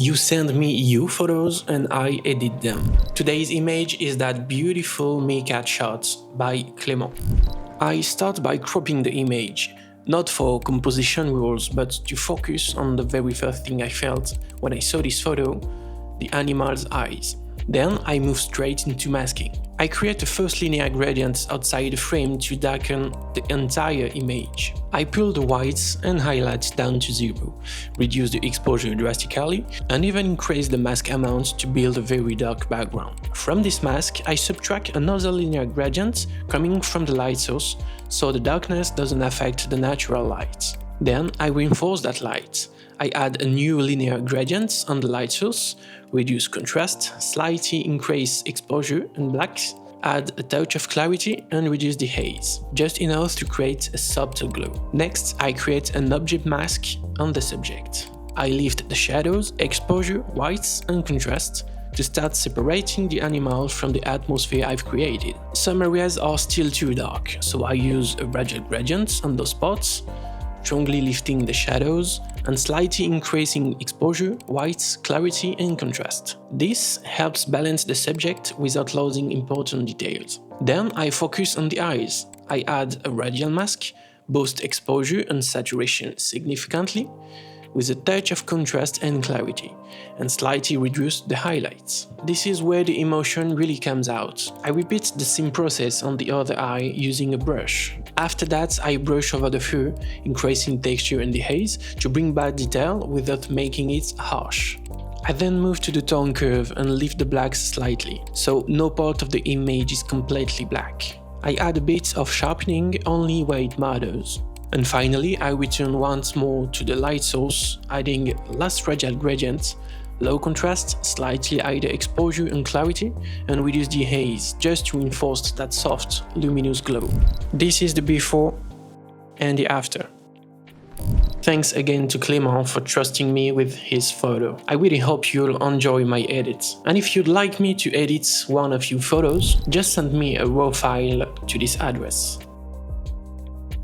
You send me your photos and I edit them. Today's image is that beautiful meerkat shot by Clément. I start by cropping the image, not for composition rules, but to focus on the very first thing I felt when I saw this photo, the animal's eyes. Then I move straight into masking. I create a first linear gradient outside the frame to darken the entire image. I pull the whites and highlights down to zero, reduce the exposure drastically, and even increase the mask amount to build a very dark background. From this mask, I subtract another linear gradient coming from the light source, so the darkness doesn't affect the natural light. Then I reinforce that light. I add a new linear gradient on the light source, reduce contrast, slightly increase exposure and blacks, add a touch of clarity and reduce the haze, just enough to create a subtle glow. Next, I create an object mask on the subject. I lift the shadows, exposure, whites and contrast to start separating the animal from the atmosphere I've created. Some areas are still too dark, so I use a radial gradient on those spots, strongly lifting the shadows and slightly increasing exposure, whites, clarity and contrast. This helps balance the subject without losing important details. Then I focus on the eyes. I add a radial mask, boost exposure and saturation significantly, with a touch of contrast and clarity, and slightly reduce the highlights. This is where the emotion really comes out. I repeat the same process on the other eye using a brush. After that, I brush over the fur, increasing texture and the haze to bring back detail without making it harsh. I then move to the tone curve and lift the blacks slightly, so no part of the image is completely black. I add a bit of sharpening only where it matters. And finally, I return once more to the light source, adding last radial gradient, low contrast, slightly higher exposure and clarity, and reduce the haze, just to reinforce that soft, luminous glow. This is the before and the after. Thanks again to Clément for trusting me with his photo. I really hope you'll enjoy my edits. And if you'd like me to edit one of your photos, just send me a raw file to this address.